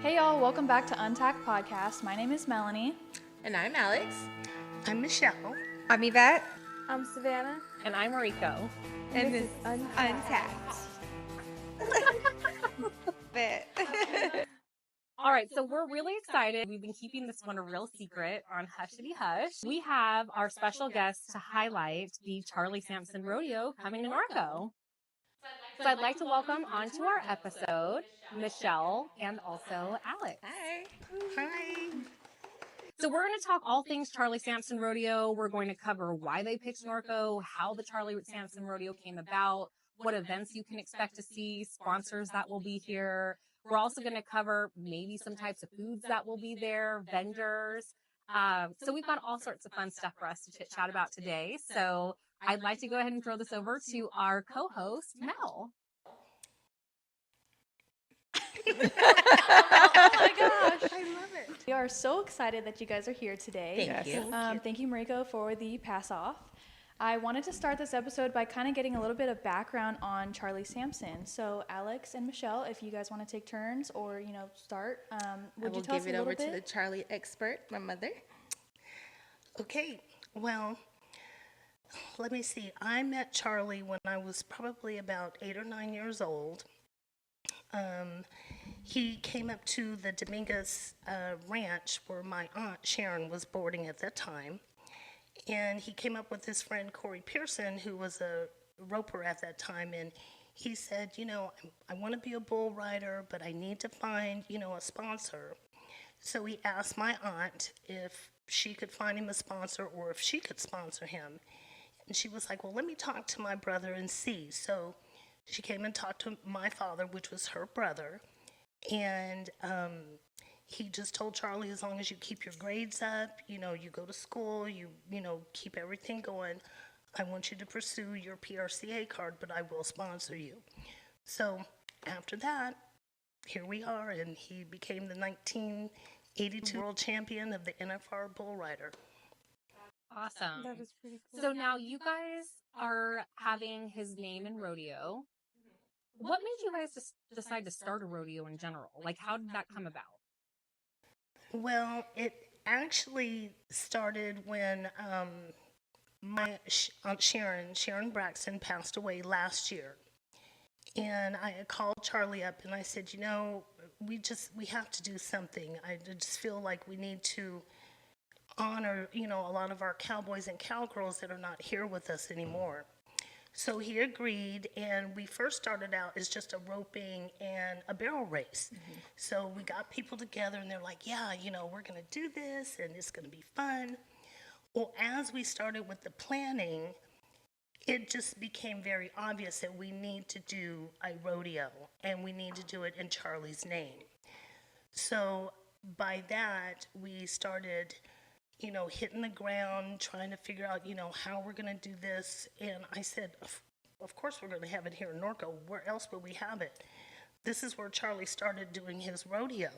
Hey y'all, welcome back to Untacked Podcast. My name is Melanie. And I'm Alex. I'm Michelle. I'm Yvette. I'm Savannah. And I'm Mariko. And this is Untacked. All right, so we're really excited. We've been keeping this one a real secret on Hushity Hush. We have our special guest to highlight the Charlie Sampson Rodeo coming to Norco. So I'd like to welcome onto our episode Michelle and also Alex. Hi. Hi. So we're going to talk all things Charlie Sampson Rodeo. We're going to cover why they picked Norco, how the Charlie Sampson Rodeo came about, what events you can expect to see, sponsors that will be here. We're also going to cover maybe some types of foods that will be there, vendors. So we've got all sorts of fun stuff for us to chit chat about today. So I'd like to go ahead and throw this over to our co-host, Mel. Oh my gosh. I love it. We are so excited that you guys are here today. Thank you. Thank you, Mariko, for the pass off. I wanted to start this episode by kind of getting a little bit of background on Charlie Sampson. So Alex and Michelle, if you guys want to take turns or, start, would you tell us a little bit? I will give it over to the Charlie expert, my mother. Okay, well, let me see. I met Charlie when I was probably about 8 or 9 years old. He came up to the Dominguez ranch where my aunt Sharon was boarding at that time. And he came up with his friend Corey Pearson, who was a roper at that time. And he said, I want to be a bull rider, but I need to find, a sponsor. So he asked my aunt if she could find him a sponsor or if she could sponsor him. And she was like, well, let me talk to my brother and see. So she came and talked to my father, which was her brother. And he just told Charlie, as long as you keep your grades up, you go to school, you keep everything going, I want you to pursue your PRCA card, but I will sponsor you. So after that, here we are, and he became the 1982 world champion of the NFR Bull Rider. Awesome. That is pretty cool. So now you guys are having his name in rodeo. What made you guys decide to start a rodeo in general? Like, how did that come about? Well, it actually started when my Aunt Sharon Braxton, passed away last year. And I had called Charlie up and I said, we have to do something. I just feel like we need to honor, a lot of our cowboys and cowgirls that are not here with us anymore. So he agreed, and we first started out as just a roping and a barrel race. Mm-hmm. So we got people together, and they're like, yeah, we're going to do this, and it's going to be fun. Well, as we started with the planning, it just became very obvious that we need to do a rodeo, and we need to do it in Charlie's name. So by that, we started hitting the ground, trying to figure out, how we're going to do this. And I said, of course we're going to have it here in Norco. Where else would we have it? This is where Charlie started doing his rodeo.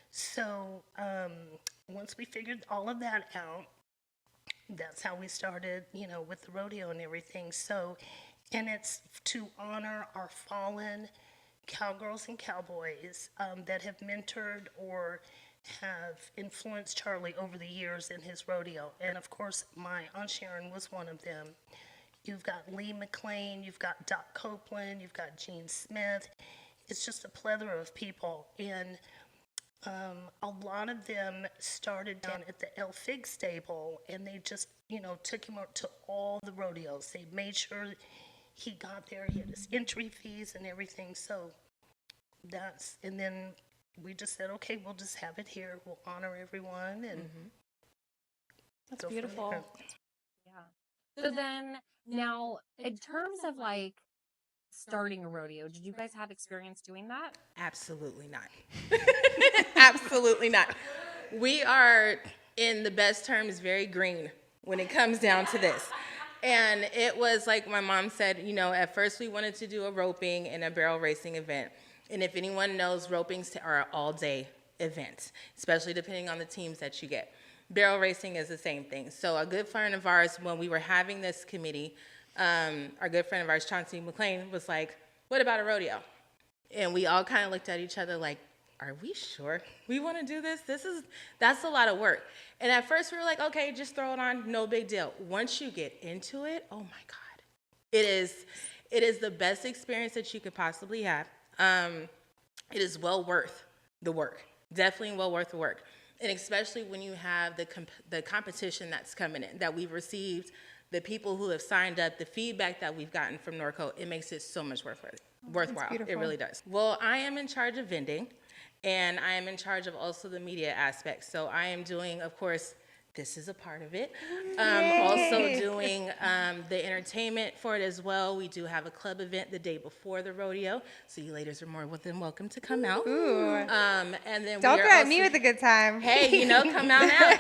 So once we figured all of that out, that's how we started, with the rodeo and everything. So, and it's to honor our fallen cowgirls and cowboys that have mentored or have influenced Charlie over the years in his rodeo. And of course, my Aunt Sharon was one of them. You've got Lee McLean, you've got Doc Copeland, you've got Gene Smith. It's just a plethora of people. And a lot of them started down at the El Fig stable, and they just, took him out to all the rodeos. They made sure he got there, he had his entry fees and everything. So and then we just said, okay, we'll just have it here. We'll honor everyone. And That's beautiful. Yeah. So then, now, in terms of, starting a rodeo, did you guys have experience doing that? Absolutely not. Absolutely not. We are, in the best terms, very green when it comes down to this. And it was like my mom said, at first we wanted to do a roping and a barrel racing event. And if anyone knows, ropings are an all-day event, especially depending on the teams that you get. Barrel racing is the same thing. So a good friend of ours, when we were having this committee, our good friend of ours, Chauncey McLean, was like, what about a rodeo? And we all kind of looked at each other like, are we sure we want to do this? That's a lot of work. And at first we were like, okay, just throw it on, no big deal. Once you get into it, oh my God, it is the best experience that you could possibly have. It is well worth the work, definitely well worth the work. And especially when you have the competition that's coming in, that we've received, the people who have signed up, the feedback that we've gotten from Norco, it makes it so much worthwhile. It really does. Well, I am in charge of vending, and I am in charge of also the media aspect. So I am doing, of course, this is a part of it. Also doing the entertainment for it as well. We do have a club event the day before the rodeo, so you ladies are more than welcome to come out. Ooh. And then Don't we are threaten me also- with a good time. Hey, come on out.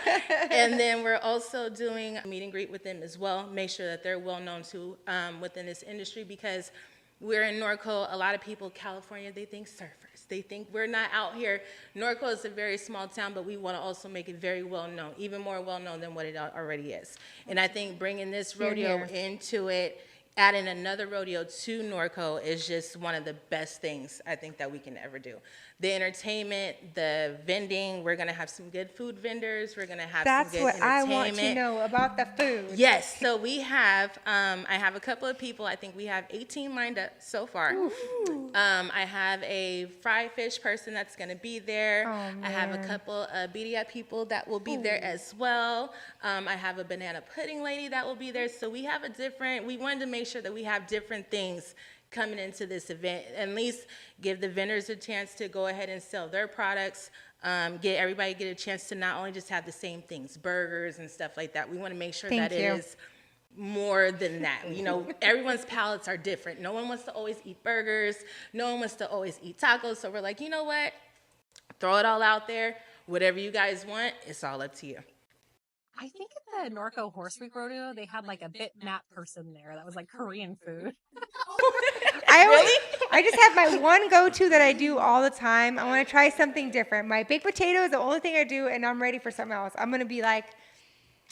And then we're also doing a meet and greet with them as well. Make sure that they're well known to within this industry, because we're in Norco. A lot of people, California, they think surfers. They think we're not out here. Norco is a very small town, but we want to also make it very well known, even more well known than what it already is. And I think bringing this rodeo into it, adding another rodeo to Norco is just one of the best things I think that we can ever do. The entertainment, the vending, we're going to have some good food vendors. We're going to have That's some good what I entertainment. want to know about the food. Yes, so we have, I have a couple of people. I think we have 18 lined up so far. I have a fried fish person that's going to be there. I have a couple of BDI people that will be there as well. I have a banana pudding lady that will be there. So we have we wanted to make sure that we have different things coming into this event, at least give the vendors a chance to go ahead and sell their products, get everybody get a chance to not only just have the same things, burgers and stuff like that. We want to make sure that it is more than that. Everyone's palates are different. No one wants to always eat burgers. No one wants to always eat tacos. So we're like, you know what? Throw it all out there. Whatever you guys want, it's all up to you. I think at the Norco Horse Week Rodeo, they had like a bitmap person there that was like Korean food. I just have my one go-to that I do all the time. I want to try something different. My baked potato is the only thing I do, and I'm ready for something else. I'm going to be like,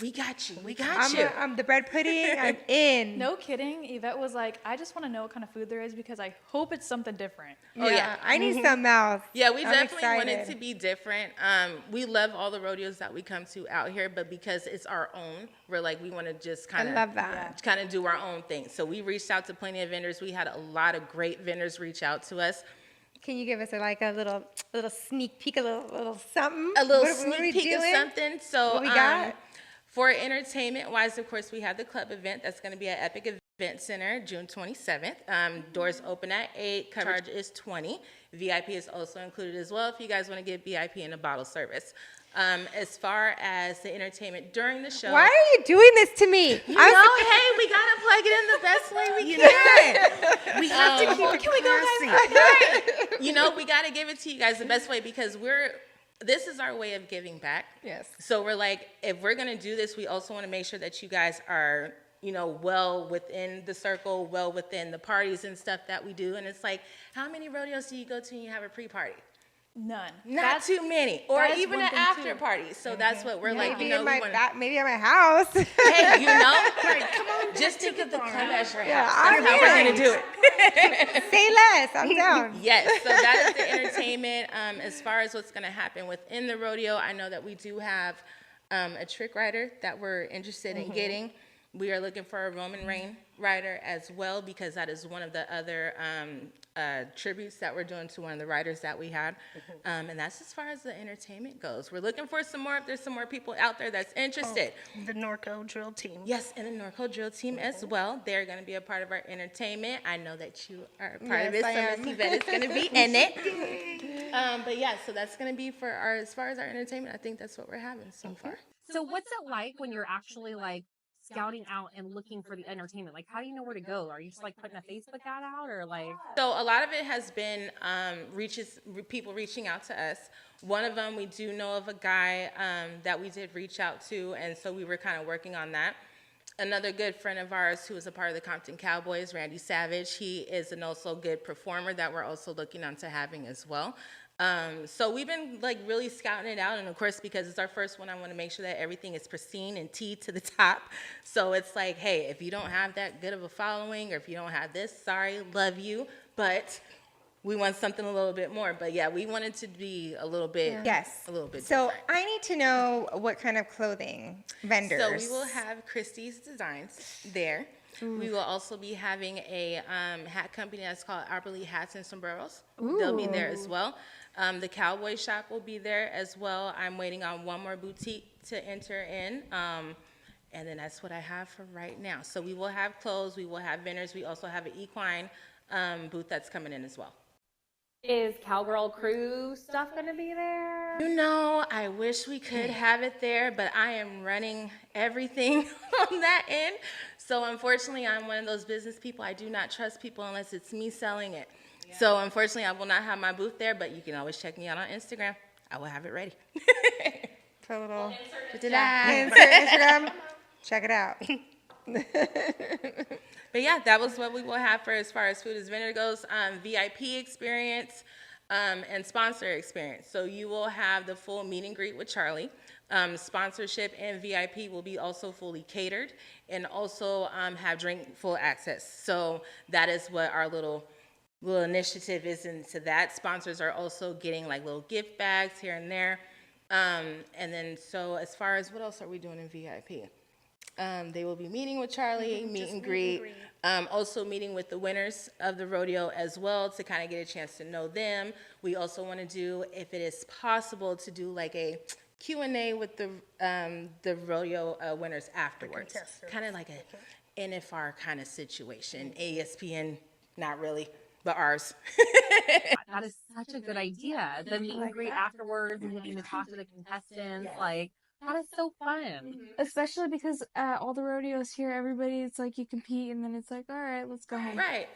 we got you. We got you. I'm the bread pudding. I'm in. No kidding. Yvette was like, I just want to know what kind of food there is because I hope it's something different. Oh, yeah. I need something else. Yeah, we I'm definitely want it excited. to be different. We love all the rodeos that we come to out here, but because it's our own, we're like, we want to just I love that. kind of do our own thing. So we reached out to plenty of vendors. We had a lot of great vendors reach out to us. Can you give us a little sneak peek, a little something? A little What are sneak we peek of doing? something. So What we got? for entertainment-wise, of course, we have the club event. That's going to be at Epic Event Center, June 27th. Doors open at 8. Coverage is $20. VIP is also included as well if you guys want to get VIP and a bottle service. As far as the entertainment during the show. Why are you doing this to me? Hey, we got to plug it in the best way we can. We have to keep it Can we go, Right. We got to give it to you guys the best way because this is our way of giving back. Yes. So we're like, if we're going to do this, we also want to make sure that you guys are, well within the circle, well within the parties and stuff that we do. And it's like, how many rodeos do you go to and you have a pre-party? None. Not too many. Or that is even one an thing, after too. party. So that's what we're like, Maybe we in my wanna, maybe at my house. hey, Right, come on. just think of the club as your Yeah, house. I'm That's how we're in. going to do it. Say less. I'm down. Yes, so that is the entertainment. As far as what's going to happen within the rodeo, I know that we do have a trick rider that we're interested in getting. We are looking for a Roman Reign rider as well because that is one of the other tributes that we're doing to one of the riders that we had. And that's as far as the entertainment goes. We're looking for some more, if there's some more people out there that's interested. The Norco drill team. Yes, and the Norco drill team as well. They're going to be a part of our entertainment. I know that you are a part of it, Yes, I so am. Miss Yvette is going to be in it. But yeah, so that's going to be for as far as our entertainment, I think that's what we're having so far. So what's it like when you're actually like scouting out and looking for the entertainment? Like, how do you know where to go? Are you just like putting a Facebook ad out or like? So a lot of it has been people reaching out to us. One of them, we do know of a guy that we did reach out to, and so we were kind of working on that. Another good friend of ours who is a part of the Compton Cowboys, Randy Savage, he is an also good performer that we're also looking onto having as well. So we've been like really scouting it out, and of course because it's our first one, I want to make sure that everything is pristine and T to the top. So it's like, hey, if you don't have that good of a following or if you don't have this, sorry, love you, but we want something a little bit more. But yeah, we wanted to be a little bit, Yes. a little bit So different. I need to know what kind of clothing vendors. So we will have Christie's Designs there. We will also be having a hat company that's called Arborlee Hats and Sombreros. They'll be there as well. The Cowboy Shop will be there as well. I'm waiting on one more boutique to enter in. And then that's what I have for right now. So we will have clothes, we will have vendors. We also have an equine booth that's coming in as well. Is Cowgirl Crew stuff going to be there? You know, I wish we could have it there, but I am running everything on that end. So unfortunately, I'm one of those business people. I do not trust people unless it's me selling it. Yeah. So unfortunately, I will not have my booth there, but you can always check me out on Instagram. I will have it ready. Put a little Did I? insert Instagram. Check it out. But yeah, that was what we will have for as far as food as vendor goes. VIP experience and sponsor experience. So you will have the full meet and greet with Charlie. Sponsorship and VIP will be also fully catered, and also have drink full access. So that is what our little initiative is into that. Sponsors are also getting like little gift bags here and there. And then so as far as what else are we doing in VIP? They will be meeting with Charlie, meet and greet. Also meeting with the winners of the rodeo as well to kind of get a chance to know them. We also want to do, if it is possible, to do like a Q&A with the rodeo winners afterwards. Kind of like a NFR kind of situation. ESPN, not really, but ours. That is such a good idea. The meet and greet afterwards and getting to talk to the contestants, like, that is so fun. Especially because at all the rodeos here, everybody, it's like you compete and then it's like, all right, let's go home. Right.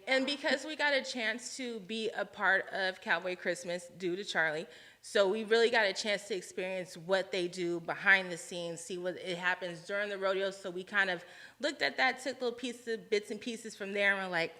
And because we got a chance to be a part of Cowboy Christmas due to Charlie, so we really got a chance to experience what they do behind the scenes, see what it happens during the rodeo. So we kind of looked at that, took little bits and pieces from there, and we're like,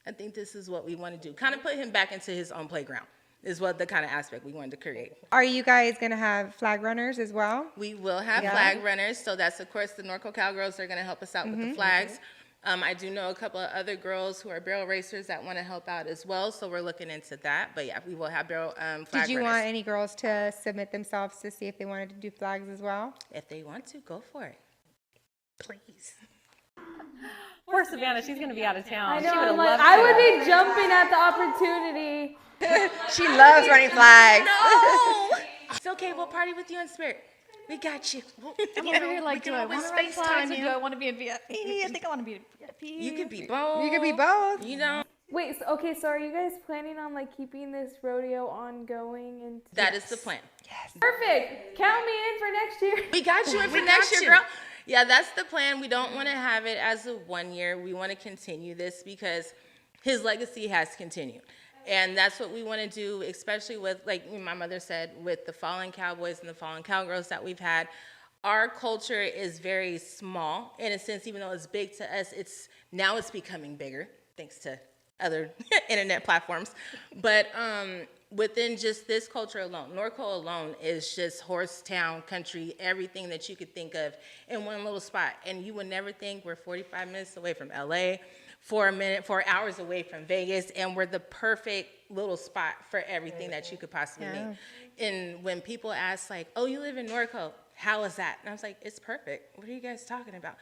I think this is what we want to do. Kind of put him back into his own playground is what the kind of aspect we wanted to create. Are you guys going to have flag runners as well? We will have flag runners. So that's, of course, the Norco Cowgirls are going to help us out with the flags. I do know a couple of other girls who are barrel racers that want to help out as well. So we're looking into that. But yeah, we will have flag runners. Did you want any girls to submit themselves to see if they wanted to do flags as well? If they want to, go for it. Please. Poor Savannah, she's going to be out of town. I She know, would've I'm like, loved I to. would be jumping at the opportunity. She loves running flags. No! It's okay. We'll party with you in spirit. We got you. I'm over here like, do I want to run flags or do I want to be in VIP? I think I want to be in VIP. You could be both. You could be both. You know? Wait, so are you guys planning on like keeping this rodeo ongoing? And That is the plan. perfect. Count me in for next year. We got you in for next year, girl. Yeah, that's the plan. We don't want to have it as a 1 year. We want to continue this because his legacy has continued. And that's what we want to do, especially with, like my mother said, with the fallen cowboys and the fallen cowgirls that we've had. Our culture is very small in a sense, even though it's big to us. It's becoming bigger thanks to other internet platforms. But within just this culture alone, Norco alone is just horse town, country, everything that you could think of in one little spot. And you would never think we're 45 minutes away from LA. 4 hours away from Vegas, and we're the perfect little spot for everything that you could possibly need. And when people ask like, oh, you live in Norco, how is that? And I was like, it's perfect. What are you guys talking about?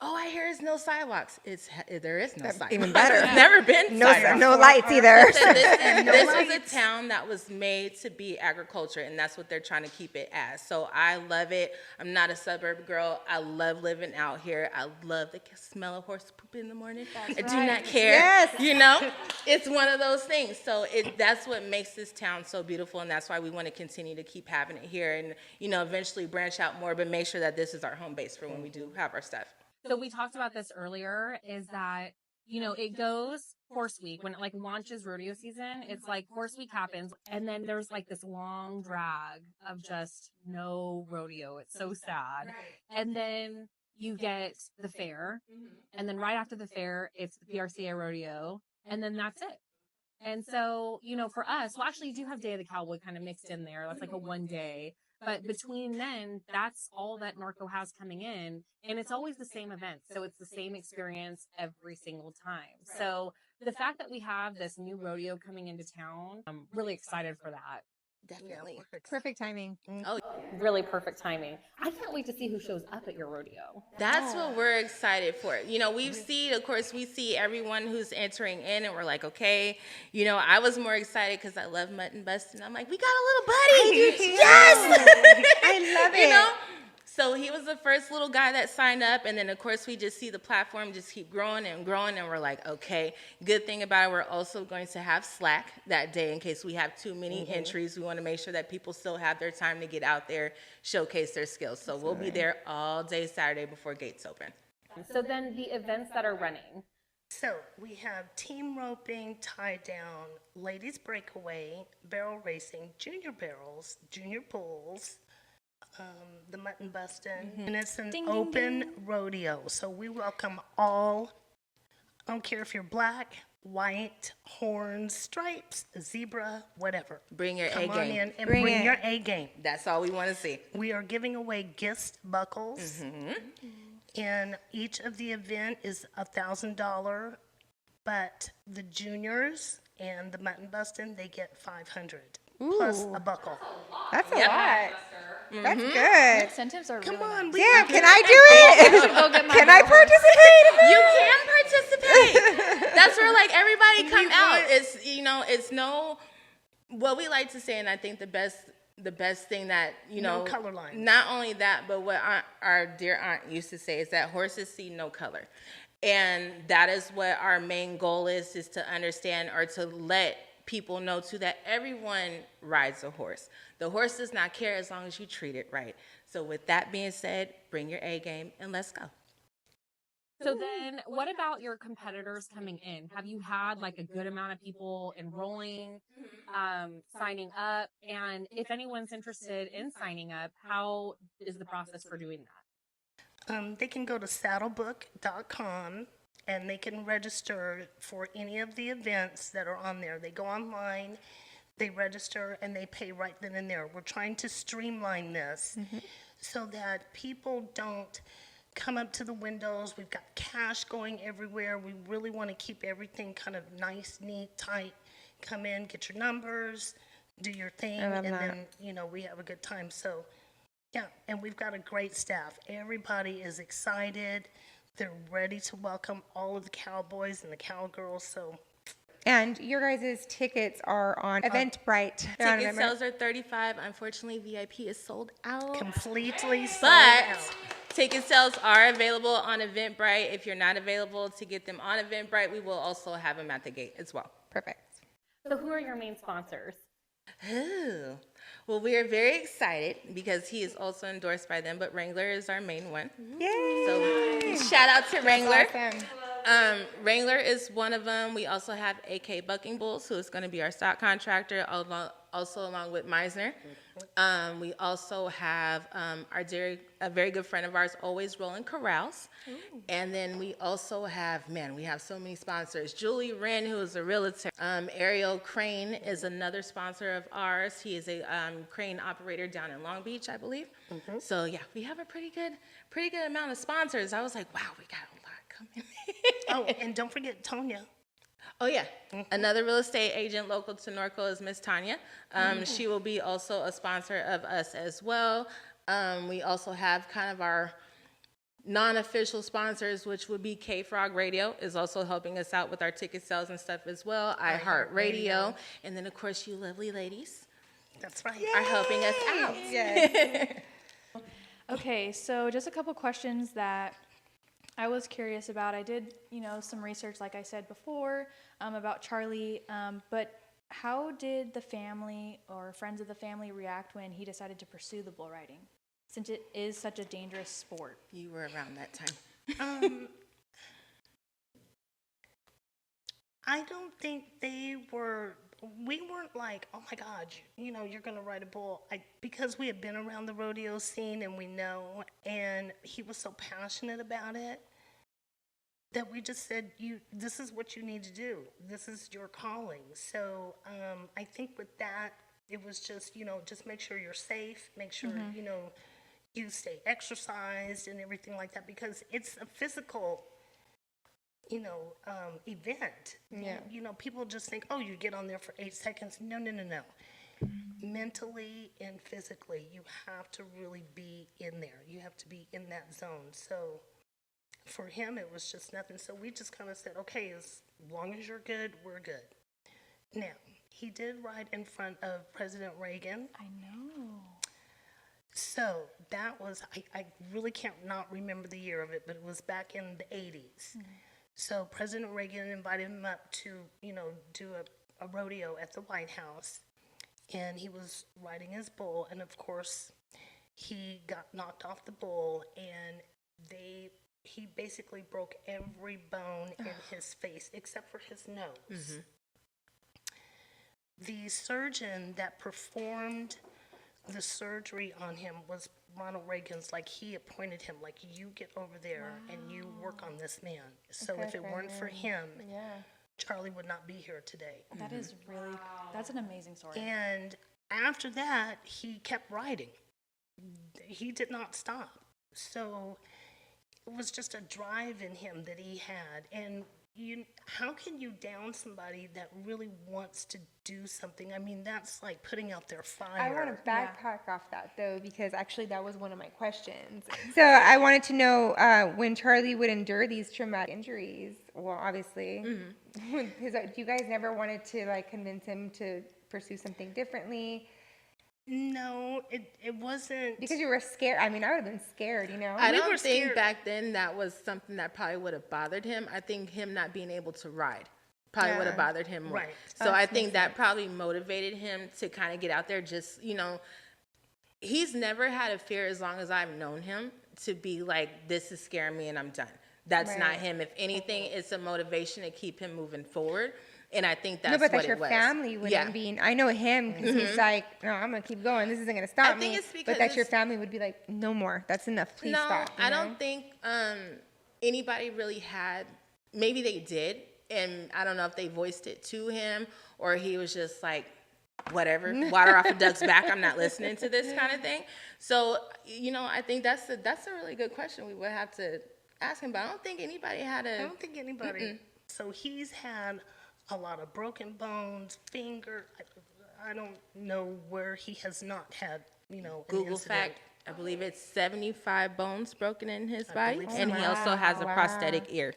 Oh, I hear there's no sidewalks. There is no sidewalks. Even better. There's never been sidewalks. No lights either. Listen, this was a town that was made to be agriculture, and that's what they're trying to keep it as. So I love it. I'm not a suburb girl. I love living out here. I love the smell of horse poop in the morning. I do not care. Yes. You know, it's one of those things. So that's what makes this town so beautiful, and that's why we want to continue to keep having it here, and eventually branch out more, but make sure that this is our home base for when we do have our stuff. So we talked about this earlier, is that, it goes horse week when it like launches rodeo season. It's like horse week happens and then there's like this long drag of just no rodeo. It's so sad. And then you get the fair and then right after the fair, it's the PRCA rodeo. And then that's it. And so, for us, well, actually, you do have Day of the Cowboy kind of mixed in there. That's like a 1 day. But between then, that's all that Norco has coming in. And it's always the same event. So it's the same experience every single time. So the fact that we have this new rodeo coming into town, I'm really excited for that. Definitely. Perfect timing. Really perfect timing. I can't wait to see who shows up at your rodeo. That's what we're excited for. We see everyone who's entering in, and we're like, okay. I was more excited because I love mutton busting. I'm like, we got a little buddy. Yes. I love it. So he was the first little guy that signed up, and then of course we just see the platform just keep growing and growing, and we're like, okay. Good thing about it, we're also going to have Slack that day in case we have too many entries. We want to make sure that people still have their time to get out there, showcase their skills. So we'll be there all day Saturday before gates open. So then the events that are running. So we have team roping, tie down, ladies breakaway, barrel racing, junior barrels, junior pulls, the mutton busting, and it's an open rodeo. So we welcome all. I don't care if you're black, white, horns, stripes, zebra, whatever. Bring your Come A on game. in and Bring bring it. your A game. That's all we want to see. We are giving away gift buckles, and each of the event is $1,000. But the juniors and the mutton busting, they get $500 plus a buckle. That's a lot. That's good. Incentives are Come really on, nice. we Damn, can I do it? Go get my Can I horse. participate? You can participate. That's where everybody come out. It's no. What we like to say, and I think the best thing that No color lines. Not only that, but what our dear aunt used to say is that horses see no color, and that is what our main goal is to understand or to let people know too that everyone rides a horse. The horse does not care as long as you treat it right. So with that being said, bring your A game and let's go. So then what about your competitors coming in? Have you had a good amount of people enrolling, signing up? And if anyone's interested in signing up, how is the process for doing that? They can go to saddlebook.com and they can register for any of the events that are on there. They go online, they register, and they pay right then and there. We're trying to streamline this so that people don't come up to the windows. We've got cash going everywhere. We really want to keep everything kind of nice, neat, tight. Come in, get your numbers, do your thing, love and that. then, we have a good time. So, yeah, and we've got a great staff. Everybody is excited. They're ready to welcome all of the cowboys and the cowgirls. So, And your guys' tickets are on Eventbrite. They're on Ticket Eventbrite. sales are $35. Unfortunately, VIP is sold out. completely sold But out. ticket sales are available on Eventbrite. If you're not available to get them on Eventbrite, we will also have them at the gate as well. Perfect. So who are your main sponsors? Ooh. Well, we are very excited because he is also endorsed by them, but Wrangler is our main one. Yay! So shout out to Wrangler. Awesome. Wrangler is one of them. We also have AK Bucking Bulls, who is going to be our stock contractor, also along with Meisner. We also have a very good friend of ours, Always Rolling Corrals. And then we also have, we have so many sponsors. Julie Wren, who is a realtor. Ariel Crane is another sponsor of ours. He is a crane operator down in Long Beach, I believe. So yeah, we have a pretty good amount of sponsors. I was like, wow, we got a lot coming. Oh, and don't forget Tonya. Oh, yeah. Another real estate agent local to Norco is Miss Tanya. She will be also a sponsor of us as well. We also have kind of our non-official sponsors, which would be K-Frog Radio, is also helping us out with our ticket sales and stuff as well. iHeartRadio. And then, of course, you lovely ladies That's right. are helping us out. Yes. Okay, so just a couple questions that I was curious about. I did, some research, like I said before, about Charlie. But how did the family or friends of the family react when he decided to pursue the bull riding, since it is such a dangerous sport? You were around that time. I don't think we weren't like, oh my God, you're going to ride a bull. Because we had been around the rodeo scene and we know, and he was so passionate about it. that we just said, this is what you need to do. This is your calling. So I think with that, it was just, just make sure you're safe, make sure, you stay exercised and everything like that, because it's a physical, event. Yeah. People just think, oh, you get on there for 8 seconds. No. Mentally and physically, you have to really be in there. You have to be in that zone. So for him, it was just nothing. So we just kind of said, okay, as long as you're good, we're good. Now, he did ride in front of President Reagan. I know. So that was, I really can't not remember the year of it, but it was back in the 80s. So President Reagan invited him up to, do a rodeo at the White House. And he was riding his bull, and of course, he got knocked off the bull, and he basically broke every bone in his face except for his nose. The surgeon that performed the surgery on him was Ronald Reagan's, he appointed him, you get over there and you work on this man. So if it weren't for him, Charlie would not be here today. That is really, that's an amazing story. And after that, he kept riding. He did not stop. So it was just a drive in him that he had. And how can you down somebody that really wants to do something? I mean, that's like putting out their fire. I want to backpack off that, though, because actually that was one of my questions. So I wanted to know when Charlie would endure these traumatic injuries. Well, obviously, do you guys never wanted to convince him to pursue something differently? No, it wasn't. Because you were scared. I mean, I would have been scared, I don't think back then that was something that probably would have bothered him. I think him not being able to ride probably would have bothered him more. Right. So I think that probably motivated him to kind of get out there. Just, he's never had a fear as long as I've known him to be like, this is scaring me and I'm done. That's not him. If anything, it's a motivation to keep him moving forward. And I think that's what it was. No, but that your family wouldn't be. I know him because he's like, no, I'm going to keep going. This isn't going to stop me. But that your family would be like, no more. That's enough. Please stop. I don't think anybody really had. Maybe they did. And I don't know if they voiced it to him or he was just like, whatever, water off a duck's back. I'm not listening to this kind of thing. So, I think that's a really good question. We would have to ask him. But I don't think anybody had a. I don't think anybody. So he's had a lot of broken bones, finger. I don't know where he has not had, an Google incident. fact, I believe it's 75 bones broken in his body, believe so. and he also has a prosthetic ear.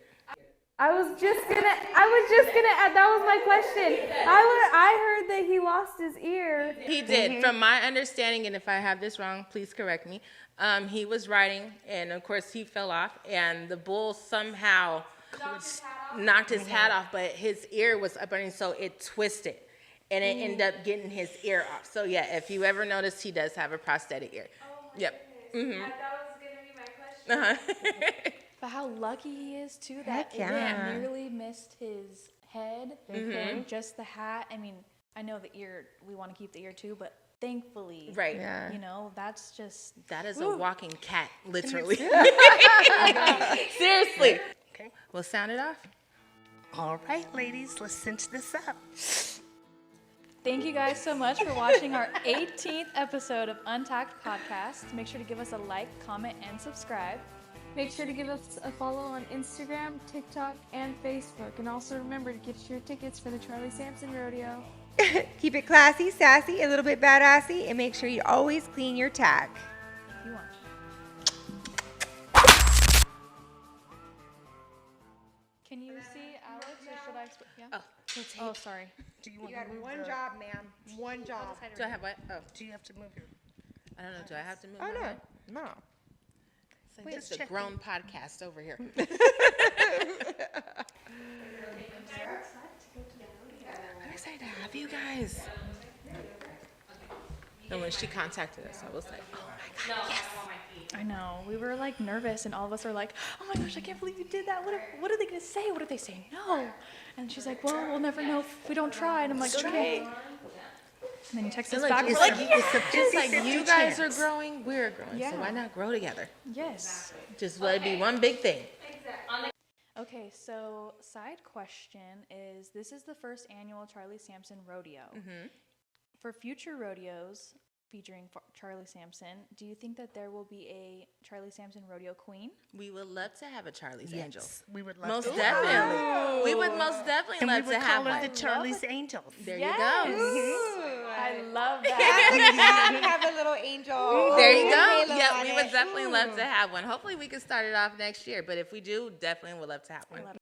I was just gonna add, that was my question. I heard that he lost his ear. He did. From my understanding, and if I have this wrong, please correct me, he was riding, and of course he fell off, and the bull somehow knocked his hat off, but his ear was up underneath, so it twisted, and it ended up getting his ear off. So yeah, if you ever notice, he does have a prosthetic ear. Yep. That was gonna be my question. But how lucky he is, too, that Heck it yeah. nearly missed his head. Just the hat. I mean, I know the ear, we want to keep the ear, too, but thankfully, Right. Yeah. that's just... That is a walking cat, literally. Seriously. Okay. We'll sound it off. All right, ladies, let's cinch this up. Thank you guys so much for watching our 18th episode of Untacked Podcast. Make sure to give us a like, comment, and subscribe. Make sure to give us a follow on Instagram, TikTok, and Facebook. And also remember to get your tickets for the Charlie Sampson Rodeo. Keep it classy, sassy, a little bit badassy, and make sure you always clean your tack. You want. Can you see Alex, or should I... Yeah? Oh, sorry. Do you want You to had move one the- job, ma'am. One job. Do I have what? Oh, Do you have to move your? I don't know. Do I have to move Oh, my no. head? No. It's like, this is a grown podcast over here. I'm excited to have you guys. And when she contacted us, I was like, oh my God, yes. I know. We were nervous, and all of us are like, oh my gosh, I can't believe you did that. What are they going to say? What if they say no? And she's like, well, we'll never know if we don't try. And I'm like, okay. And then you text us back. We're like, Just like you guys are growing, we're growing. Yeah. So why not grow together? yes. Just let it be one big thing. Okay, so side question is this is the first annual Charlie Sampson Rodeo. For future rodeos featuring Charlie Sampson, do you think that there will be a Charlie Sampson Rodeo queen? We would love to have a Charlie's Angel. Yes, we would love Most to. definitely. We would most definitely And we love would to have call her one. the Charlie's Angels. There Yes. you go. I love that. Have a little angel. There you go. halo Yeah, on we it. would definitely love to have one. Hopefully we can start it off next year, but if we do, definitely would love to have one.